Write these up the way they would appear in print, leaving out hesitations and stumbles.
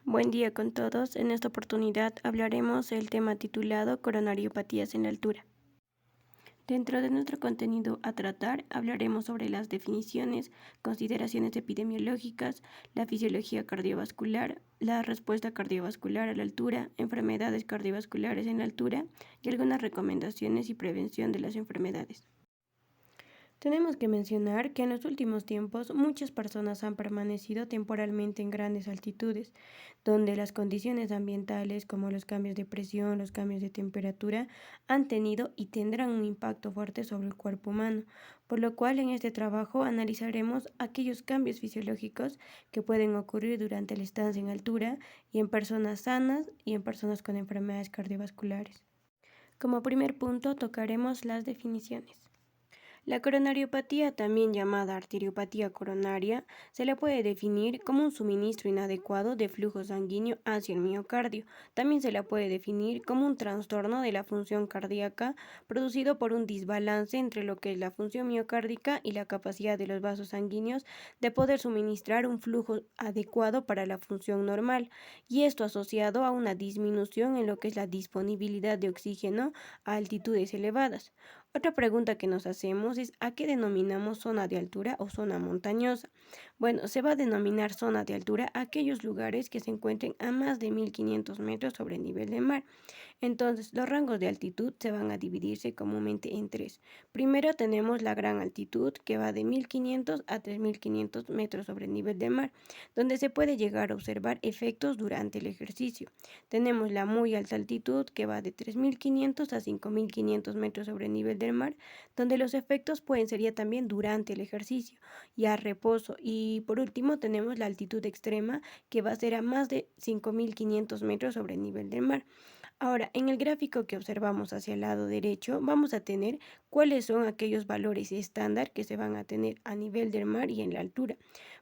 Buen día con todos. En esta oportunidad hablaremos del tema titulado Coronariopatías en la altura. Dentro de nuestro contenido a tratar, hablaremos sobre las definiciones, consideraciones epidemiológicas, la fisiología cardiovascular, la respuesta cardiovascular a la altura, enfermedades cardiovasculares en la altura y algunas recomendaciones y prevención de las enfermedades. Tenemos que mencionar que en los últimos tiempos muchas personas han permanecido temporalmente en grandes altitudes, donde las condiciones ambientales como los cambios de presión, los cambios de temperatura, han tenido y tendrán un impacto fuerte sobre el cuerpo humano, por lo cual en este trabajo analizaremos aquellos cambios fisiológicos que pueden ocurrir durante la estancia en altura y en personas sanas y en personas con enfermedades cardiovasculares. Como primer punto tocaremos las definiciones. La coronariopatía, también llamada arteriopatía coronaria, se la puede definir como un suministro inadecuado de flujo sanguíneo hacia el miocardio. También se la puede definir como un trastorno de la función cardíaca producido por un desbalance entre lo que es la función miocárdica y la capacidad de los vasos sanguíneos de poder suministrar un flujo adecuado para la función normal, y esto asociado a una disminución en lo que es la disponibilidad de oxígeno a altitudes elevadas. Otra pregunta que nos hacemos es ¿a qué denominamos zona de altura o zona montañosa? Bueno, se va a denominar zona de altura a aquellos lugares que se encuentren a más de 1500 metros sobre el nivel del mar. Entonces, los rangos de altitud se van a dividirse comúnmente en tres. Primero tenemos la gran altitud, que va de 1500 a 3500 metros sobre el nivel del mar, donde se puede llegar a observar efectos durante el ejercicio. Tenemos la muy alta altitud, que va de 3500 a 5500 metros sobre el nivel del mar, donde los efectos pueden ser ya también durante el ejercicio y a reposo. Y por último tenemos la altitud extrema, que va a ser a más de 5500 metros sobre el nivel del mar. Ahora, en el gráfico que observamos hacia el lado derecho, vamos a tener cuáles son aquellos valores estándar que se van a tener a nivel del mar y en la altura.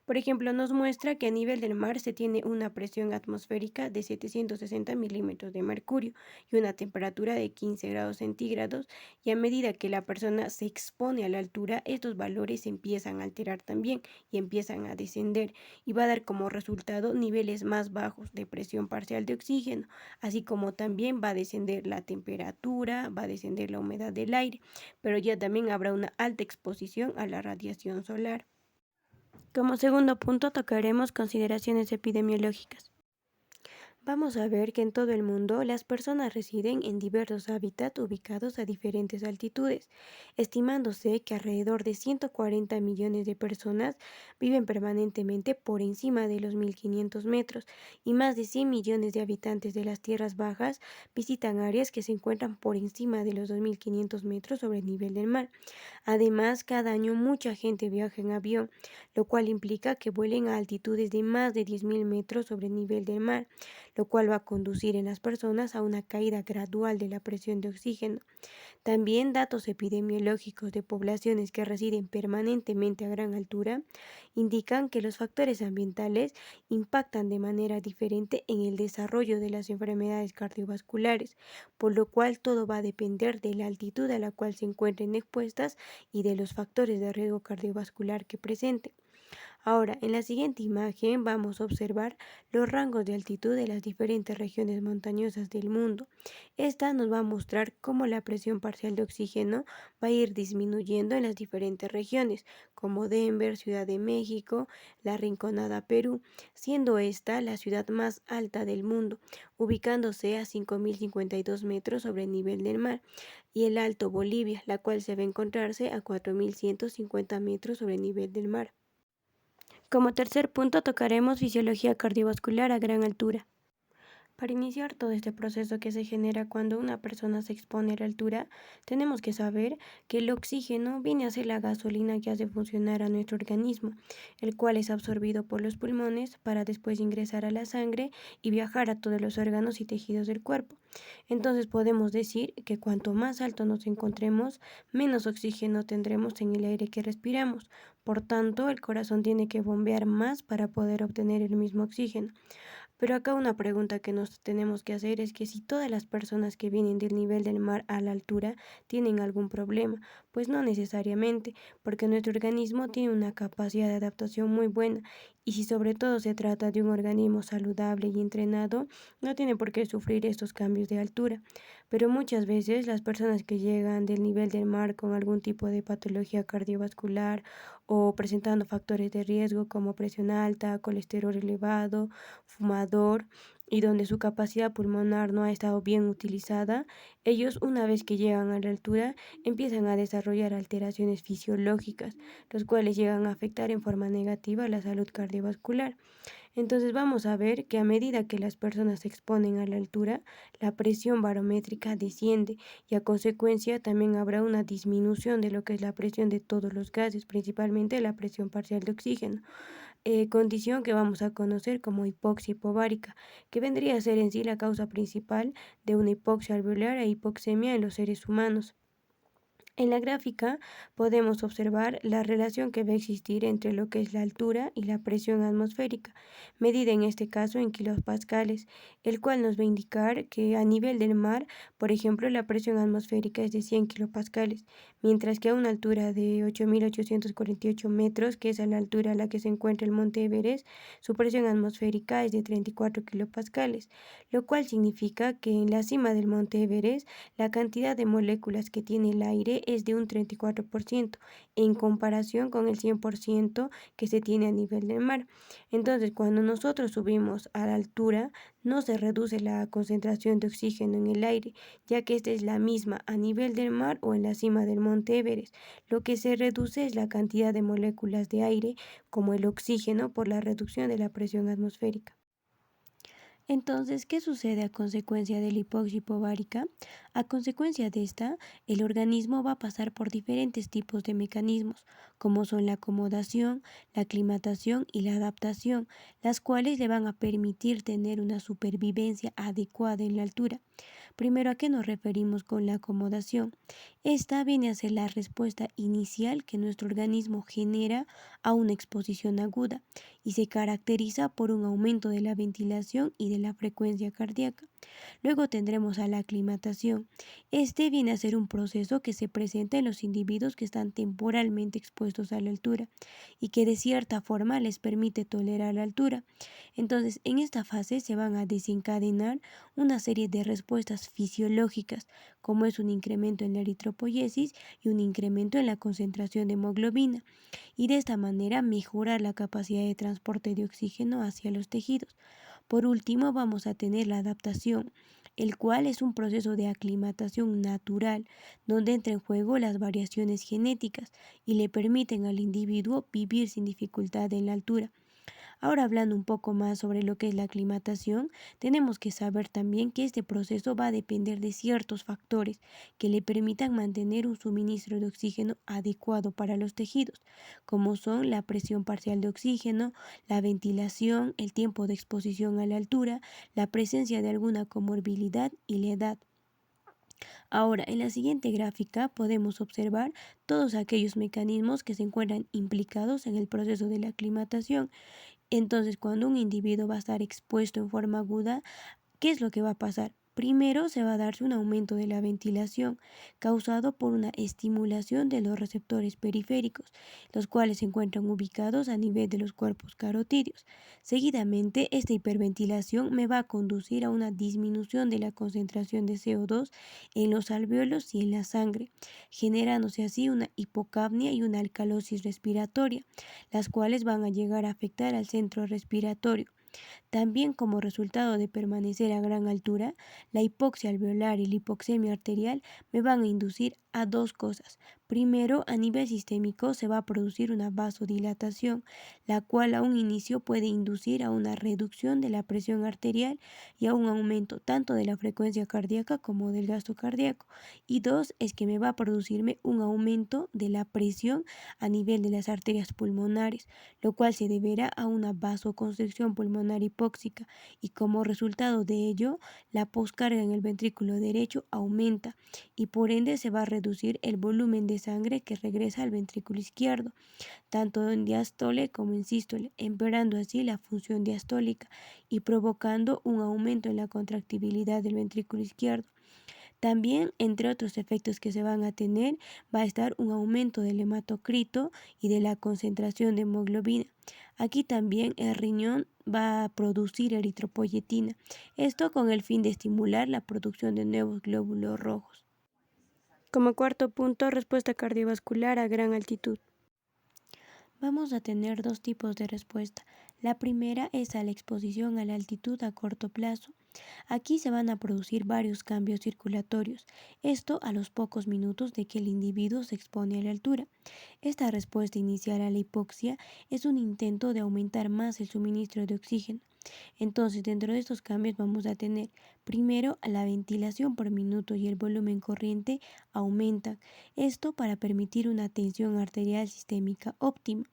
Por ejemplo, nos muestra que a nivel del mar se tiene una presión atmosférica de 760 milímetros de mercurio y una temperatura de 15 grados centígrados, y a medida que la persona se expone a la altura, estos valores se empiezan a alterar también y empiezan a descender, y va a dar como resultado niveles más bajos de presión parcial de oxígeno, así como también va a descender la temperatura, va a descender la humedad del aire, pero ya también habrá una alta exposición a la radiación solar. Como segundo punto tocaremos consideraciones epidemiológicas. Vamos a ver que en todo el mundo las personas residen en diversos hábitats ubicados a diferentes altitudes, estimándose que alrededor de 140 millones de personas viven permanentemente por encima de los 1500 metros, y más de 100 millones de habitantes de las tierras bajas visitan áreas que se encuentran por encima de los 2500 metros sobre el nivel del mar. Además, cada año mucha gente viaja en avión, lo cual implica que vuelen a altitudes de más de 10.000 metros sobre el nivel del mar, lo cual va a conducir en las personas a una caída gradual de la presión de oxígeno. También datos epidemiológicos de poblaciones que residen permanentemente a gran altura indican que los factores ambientales impactan de manera diferente en el desarrollo de las enfermedades cardiovasculares, por lo cual todo va a depender de la altitud a la cual se encuentren expuestas y de los factores de riesgo cardiovascular que presenten. Ahora, en la siguiente imagen vamos a observar los rangos de altitud de las diferentes regiones montañosas del mundo. Esta nos va a mostrar cómo la presión parcial de oxígeno va a ir disminuyendo en las diferentes regiones, como Denver, Ciudad de México, La Rinconada, Perú, siendo esta la ciudad más alta del mundo, ubicándose a 5052 metros sobre el nivel del mar, y el Alto Bolivia, la cual se va a encontrarse a 4150 metros sobre el nivel del mar. Como tercer punto tocaremos fisiología cardiovascular a gran altura. Para iniciar todo este proceso que se genera cuando una persona se expone a la altura, tenemos que saber que el oxígeno viene a ser la gasolina que hace funcionar a nuestro organismo, el cual es absorbido por los pulmones para después ingresar a la sangre y viajar a todos los órganos y tejidos del cuerpo. Entonces podemos decir que cuanto más alto nos encontremos, menos oxígeno tendremos en el aire que respiramos. Por tanto, el corazón tiene que bombear más para poder obtener el mismo oxígeno. Pero acá una pregunta que nos tenemos que hacer es que si todas las personas que vienen del nivel del mar a la altura tienen algún problema, pues no necesariamente, porque nuestro organismo tiene una capacidad de adaptación muy buena Y si sobre todo se trata de un organismo saludable y entrenado, no tiene por qué sufrir estos cambios de altura. Pero muchas veces las personas que llegan del nivel del mar con algún tipo de patología cardiovascular o presentando factores de riesgo como presión alta, colesterol elevado, fumador, y donde su capacidad pulmonar no ha estado bien utilizada, ellos una vez que llegan a la altura empiezan a desarrollar alteraciones fisiológicas, los cuales llegan a afectar en forma negativa la salud cardiovascular. Entonces vamos a ver que a medida que las personas se exponen a la altura, la presión barométrica desciende y a consecuencia también habrá una disminución de lo que es la presión de todos los gases, principalmente la presión parcial de oxígeno, condición que vamos a conocer como hipoxia hipovárica, que vendría a ser en sí la causa principal de una hipoxia alveolar e hipoxemia en los seres humanos. En la gráfica podemos observar la relación que va a existir entre lo que es la altura y la presión atmosférica, medida en este caso en kilopascales, el cual nos va a indicar que a nivel del mar, por ejemplo, la presión atmosférica es de 100 kilopascales, mientras que a una altura de 8.848 metros, que es a la altura a la que se encuentra el monte Everest, su presión atmosférica es de 34 kilopascales, lo cual significa que en la cima del monte Everest la cantidad de moléculas que tiene el aire es de un 34% en comparación con el 100% que se tiene a nivel del mar. Entonces, cuando nosotros subimos a la altura, no se reduce la concentración de oxígeno en el aire, ya que esta es la misma a nivel del mar o en la cima del monte Everest. Lo que se reduce es la cantidad de moléculas de aire, como el oxígeno, por la reducción de la presión atmosférica. Entonces, ¿qué sucede a consecuencia de la hipoxia hipovárica? A consecuencia de esta, el organismo va a pasar por diferentes tipos de mecanismos, como son la acomodación, la aclimatación y la adaptación, las cuales le van a permitir tener una supervivencia adecuada en la altura. Primero, ¿a qué nos referimos con la acomodación? Esta viene a ser la respuesta inicial que nuestro organismo genera a una exposición aguda y se caracteriza por un aumento de la ventilación y de la frecuencia cardíaca. Luego tendremos a la aclimatación. Este viene a ser un proceso que se presenta en los individuos que están temporalmente expuestos a la altura y que de cierta forma les permite tolerar la altura. Entonces, en esta fase se van a desencadenar una serie de respuestas fisiológicas, como es un incremento en la eritropoyesis y un incremento en la concentración de hemoglobina, y de esta manera mejorar la capacidad de transporte de oxígeno hacia los tejidos. Por último, vamos a tener la adaptación, el cual es un proceso de aclimatación natural, donde entra en juego las variaciones genéticas y le permiten al individuo vivir sin dificultad en la altura. Ahora, hablando un poco más sobre lo que es la aclimatación, tenemos que saber también que este proceso va a depender de ciertos factores que le permitan mantener un suministro de oxígeno adecuado para los tejidos, como son la presión parcial de oxígeno, la ventilación, el tiempo de exposición a la altura, la presencia de alguna comorbilidad y la edad. Ahora, en la siguiente gráfica podemos observar todos aquellos mecanismos que se encuentran implicados en el proceso de la aclimatación. Entonces, cuando un individuo va a estar expuesto en forma aguda, ¿qué es lo que va a pasar? Primero se va a darse un aumento de la ventilación causado por una estimulación de los receptores periféricos, los cuales se encuentran ubicados a nivel de los cuerpos carotídeos. Seguidamente, esta hiperventilación me va a conducir a una disminución de la concentración de CO2 en los alvéolos y en la sangre, generándose así una hipocapnia y una alcalosis respiratoria, las cuales van a llegar a afectar al centro respiratorio. También, como resultado de permanecer a gran altura, la hipoxia alveolar y la hipoxemia arterial me van a inducir a dos cosas. Primero, a nivel sistémico se va a producir una vasodilatación, la cual a un inicio puede inducir a una reducción de la presión arterial y a un aumento tanto de la frecuencia cardíaca como del gasto cardíaco. Y dos, es que me va a producirme un aumento de la presión a nivel de las arterias pulmonares, lo cual se deberá a una vasoconstricción pulmonar hipóxica, y como resultado de ello, la poscarga en el ventrículo derecho aumenta y por ende se va a reducir el volumen de sangre que regresa al ventrículo izquierdo, tanto en diástole como en sístole, empeorando así la función diastólica y provocando un aumento en la contractibilidad del ventrículo izquierdo. También, entre otros efectos que se van a tener, va a estar un aumento del hematocrito y de la concentración de hemoglobina. Aquí también el riñón va a producir eritropoyetina, esto con el fin de estimular la producción de nuevos glóbulos rojos. Como cuarto punto, respuesta cardiovascular a gran altitud. Vamos a tener dos tipos de respuesta. La primera es a la exposición a la altitud a corto plazo. Aquí se van a producir varios cambios circulatorios, esto a los pocos minutos de que el individuo se expone a la altura. Esta respuesta inicial a la hipoxia es un intento de aumentar más el suministro de oxígeno. Entonces, dentro de estos cambios vamos a tener, primero, la ventilación por minuto y el volumen corriente aumentan. Esto para permitir una tensión arterial sistémica óptima.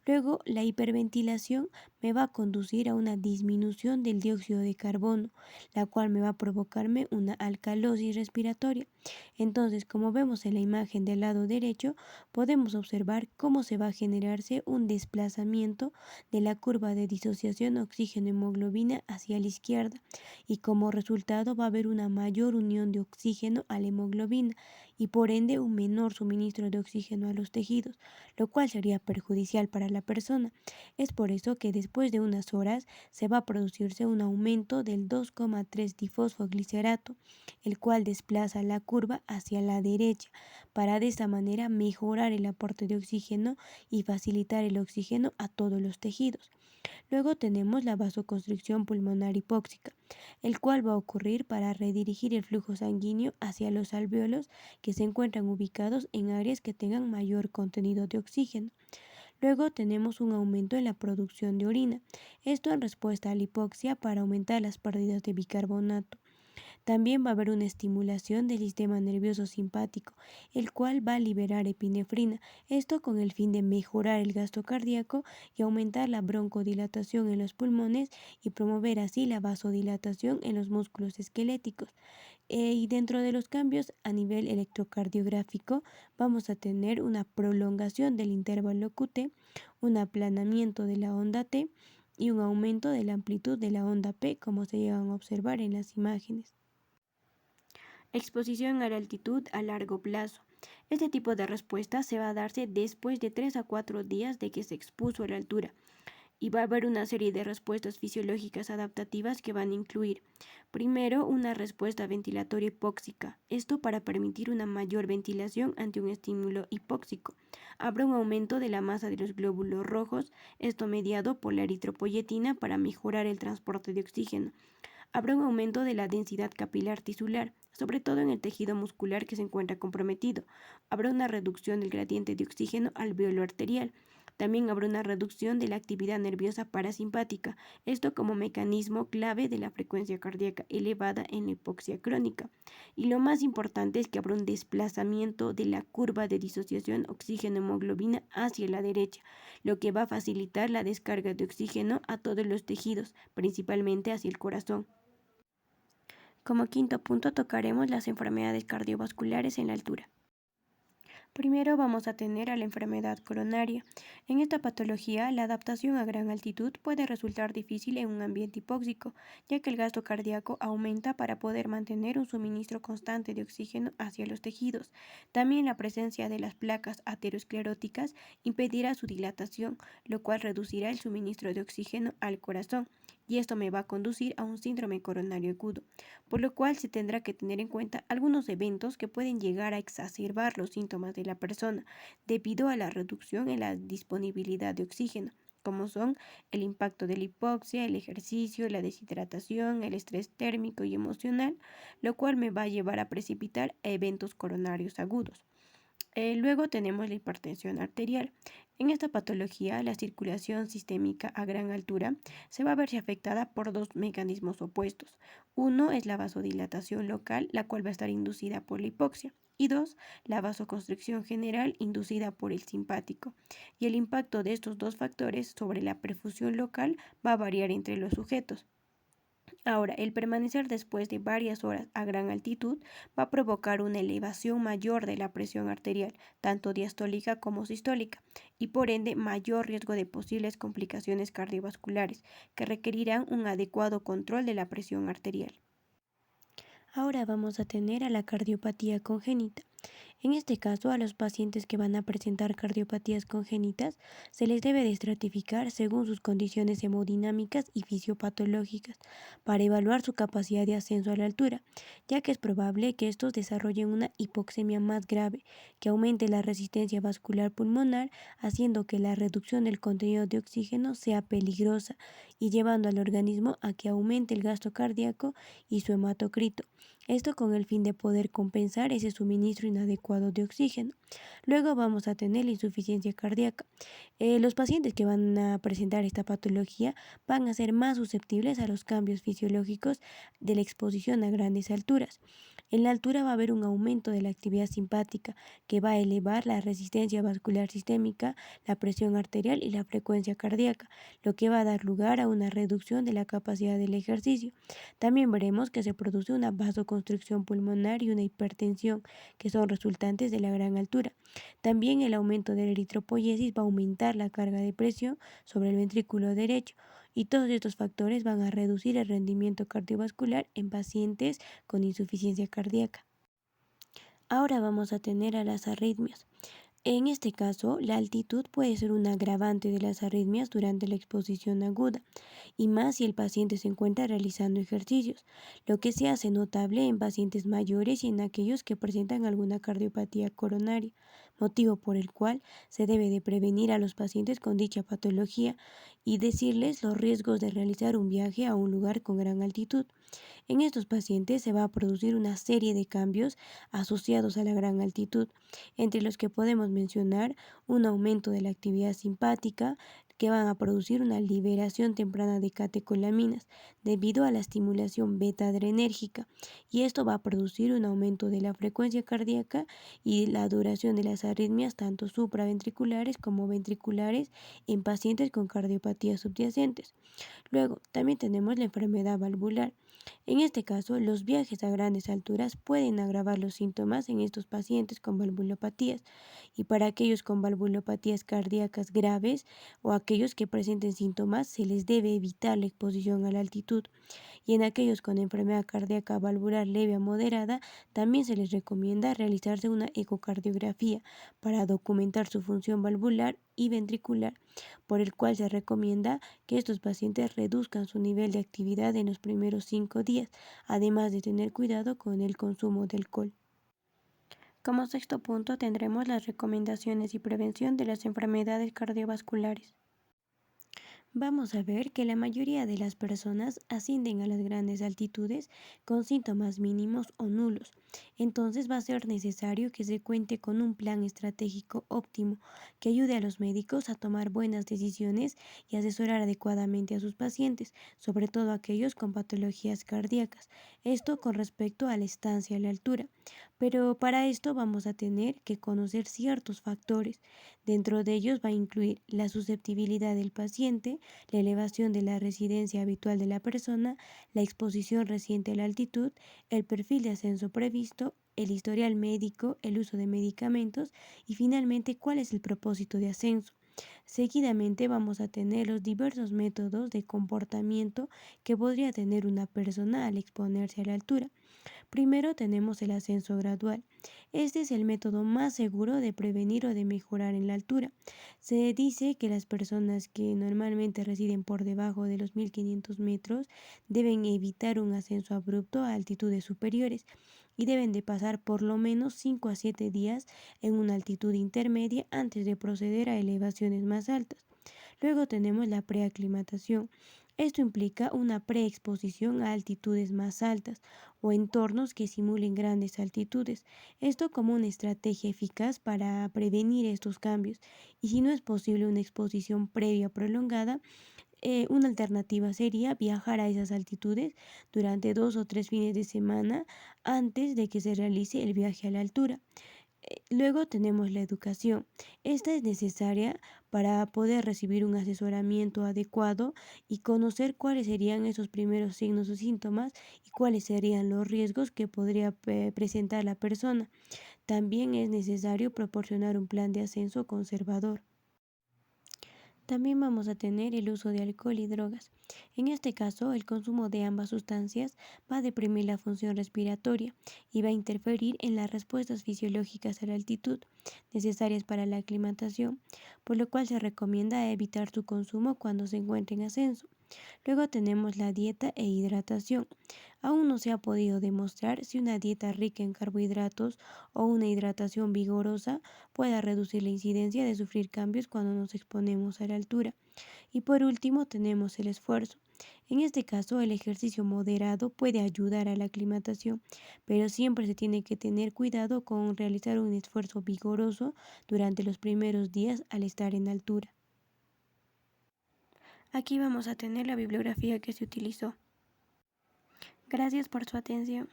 Luego, la hiperventilación me va a conducir a una disminución del dióxido de carbono, la cual me va a provocarme una alcalosis respiratoria. Entonces, como vemos en la imagen del lado derecho, podemos observar cómo se va a generarse un desplazamiento de la curva de disociación oxígeno-hemoglobina hacia la izquierda y como resultado va a haber una mayor unión de oxígeno a la hemoglobina y por ende un menor suministro de oxígeno a los tejidos, lo cual sería perjudicial para la persona. Es por eso que después de unas horas se va a producirse un aumento del 2,3 difosfoglicerato, el cual desplaza la curva hacia la derecha para de esta manera mejorar el aporte de oxígeno y facilitar el oxígeno a todos los tejidos. Luego tenemos la vasoconstricción pulmonar hipóxica, el cual va a ocurrir para redirigir el flujo sanguíneo hacia los alvéolos que se encuentran ubicados en áreas que tengan mayor contenido de oxígeno. Luego tenemos un aumento en la producción de orina, esto en respuesta a la hipoxia para aumentar las pérdidas de bicarbonato. También va a haber una estimulación del sistema nervioso simpático, el cual va a liberar epinefrina, esto con el fin de mejorar el gasto cardíaco y aumentar la broncodilatación en los pulmones y promover así la vasodilatación en los músculos esqueléticos. Y dentro de los cambios a nivel electrocardiográfico vamos a tener una prolongación del intervalo QT, un aplanamiento de la onda T y un aumento de la amplitud de la onda P, como se llegan a observar en las imágenes. Exposición a la altitud a largo plazo. Este tipo de respuesta se va a darse después de 3 a 4 días de que se expuso a la altura y va a haber una serie de respuestas fisiológicas adaptativas que van a incluir, primero, una respuesta ventilatoria hipóxica, esto para permitir una mayor ventilación ante un estímulo hipóxico. Habrá un aumento de la masa de los glóbulos rojos, esto mediado por la eritropoyetina para mejorar el transporte de oxígeno. Habrá un aumento de la densidad capilar tisular, sobre todo en el tejido muscular que se encuentra comprometido. Habrá una reducción del gradiente de oxígeno alveolo arterial. También habrá una reducción de la actividad nerviosa parasimpática, esto como mecanismo clave de la frecuencia cardíaca elevada en la hipoxia crónica. Y lo más importante es que habrá un desplazamiento de la curva de disociación oxígeno-hemoglobina hacia la derecha, lo que va a facilitar la descarga de oxígeno a todos los tejidos, principalmente hacia el corazón. Como quinto punto tocaremos las enfermedades cardiovasculares en la altura. Primero vamos a tener a la enfermedad coronaria. En esta patología, la adaptación a gran altitud puede resultar difícil en un ambiente hipóxico, ya que el gasto cardíaco aumenta para poder mantener un suministro constante de oxígeno hacia los tejidos. También la presencia de las placas ateroscleróticas impedirá su dilatación, lo cual reducirá el suministro de oxígeno al corazón, y esto me va a conducir a un síndrome coronario agudo, por lo cual se tendrá que tener en cuenta algunos eventos que pueden llegar a exacerbar los síntomas de la persona debido a la reducción en la disponibilidad de oxígeno, como son el impacto de la hipoxia, el ejercicio, la deshidratación, el estrés térmico y emocional, lo cual me va a llevar a precipitar eventos coronarios agudos. Luego tenemos la hipertensión arterial. En esta patología, la circulación sistémica a gran altura se va a verse afectada por dos mecanismos opuestos. Uno es la vasodilatación local, la cual va a estar inducida por la hipoxia. Y dos, la vasoconstricción general inducida por el simpático. Y el impacto de estos dos factores sobre la perfusión local va a variar entre los sujetos. Ahora, el permanecer después de varias horas a gran altitud va a provocar una elevación mayor de la presión arterial, tanto diastólica como sistólica, y por ende mayor riesgo de posibles complicaciones cardiovasculares que requerirán un adecuado control de la presión arterial. Ahora vamos a tener a la cardiopatía congénita. En este caso, a los pacientes que van a presentar cardiopatías congénitas se les debe de estratificar según sus condiciones hemodinámicas y fisiopatológicas para evaluar su capacidad de ascenso a la altura, ya que es probable que estos desarrollen una hipoxemia más grave, que aumente la resistencia vascular pulmonar, haciendo que la reducción del contenido de oxígeno sea peligrosa y llevando al organismo a que aumente el gasto cardíaco y su hematocrito. Esto con el fin de poder compensar ese suministro inadecuado de oxígeno. Luego vamos a tener la insuficiencia cardíaca. Los pacientes que van a presentar esta patología van a ser más susceptibles a los cambios fisiológicos de la exposición a grandes alturas. En la altura va a haber un aumento de la actividad simpática que va a elevar la resistencia vascular sistémica, la presión arterial y la frecuencia cardíaca, lo que va a dar lugar a una reducción de la capacidad del ejercicio. También veremos que se produce una vasoconstricción pulmonar y una hipertensión, que son resultantes de la gran altura. También el aumento de la eritropoyesis va a aumentar la carga de presión sobre el ventrículo derecho, y todos estos factores van a reducir el rendimiento cardiovascular en pacientes con insuficiencia cardíaca. Ahora vamos a tener a las arritmias. En este caso, la altitud puede ser un agravante de las arritmias durante la exposición aguda, y más si el paciente se encuentra realizando ejercicios, lo que se hace notable en pacientes mayores y en aquellos que presentan alguna cardiopatía coronaria, motivo por el cual se debe de prevenir a los pacientes con dicha patología y decirles los riesgos de realizar un viaje a un lugar con gran altitud. En estos pacientes se va a producir una serie de cambios asociados a la gran altitud, entre los que podemos mencionar un aumento de la actividad simpática, que van a producir una liberación temprana de catecolaminas debido a la estimulación beta-adrenérgica, y esto va a producir un aumento de la frecuencia cardíaca y la duración de las arritmias tanto supraventriculares como ventriculares en pacientes con cardiopatías subyacentes. Luego, también tenemos la enfermedad valvular. En este caso, los viajes a grandes alturas pueden agravar los síntomas en estos pacientes con valvulopatías, y para aquellos con valvulopatías cardíacas graves o aquellos que presenten síntomas se les debe evitar la exposición a la altitud, y en aquellos con enfermedad cardíaca valvular leve a moderada también se les recomienda realizarse una ecocardiografía para documentar su función valvular y ventricular, por el cual se recomienda que estos pacientes reduzcan su nivel de actividad en los primeros 5 días, además de tener cuidado con el consumo de alcohol. Como sexto punto tendremos las recomendaciones y prevención de las enfermedades cardiovasculares. Vamos a ver que la mayoría de las personas ascienden a las grandes altitudes con síntomas mínimos o nulos. Entonces va a ser necesario que se cuente con un plan estratégico óptimo que ayude a los médicos a tomar buenas decisiones y asesorar adecuadamente a sus pacientes, sobre todo aquellos con patologías cardíacas. Esto con respecto a la estancia a la altura. Pero para esto vamos a tener que conocer ciertos factores. Dentro de ellos va a incluir la susceptibilidad del paciente, la elevación de la residencia habitual de la persona, la exposición reciente a la altitud, el perfil de ascenso previsto, el historial médico, el uso de medicamentos y finalmente cuál es el propósito de ascenso. Seguidamente vamos a tener los diversos métodos de comportamiento que podría tener una persona al exponerse a la altura. Primero tenemos el ascenso gradual. Este es el método más seguro de prevenir o de mejorar en la altura. Se dice que las personas que normalmente residen por debajo de los 1500 metros deben evitar un ascenso abrupto a altitudes superiores y deben de pasar por lo menos 5 a 7 días en una altitud intermedia antes de proceder a elevaciones más altas. Luego tenemos la preaclimatación. Esto implica una preexposición a altitudes más altas o entornos que simulen grandes altitudes. Esto como una estrategia eficaz para prevenir estos cambios. Y si no es posible una exposición previa prolongada, una alternativa sería viajar a esas altitudes durante 2 o 3 fines de semana antes de que se realice el viaje a la altura. Luego tenemos la educación. Esta es necesaria para poder recibir un asesoramiento adecuado y conocer cuáles serían esos primeros signos o síntomas y cuáles serían los riesgos que podría presentar la persona. También es necesario proporcionar un plan de ascenso conservador. También vamos a tener el uso de alcohol y drogas. En este caso, el consumo de ambas sustancias va a deprimir la función respiratoria y va a interferir en las respuestas fisiológicas a la altitud necesarias para la aclimatación, por lo cual se recomienda evitar su consumo cuando se encuentre en ascenso. Luego tenemos la dieta e hidratación. Aún no se ha podido demostrar si una dieta rica en carbohidratos o una hidratación vigorosa pueda reducir la incidencia de sufrir cambios cuando nos exponemos a la altura. Y por último tenemos el esfuerzo. En este caso, el ejercicio moderado puede ayudar a la aclimatación, pero siempre se tiene que tener cuidado con realizar un esfuerzo vigoroso durante los primeros días al estar en altura. Aquí vamos a tener la bibliografía que se utilizó. Gracias por su atención.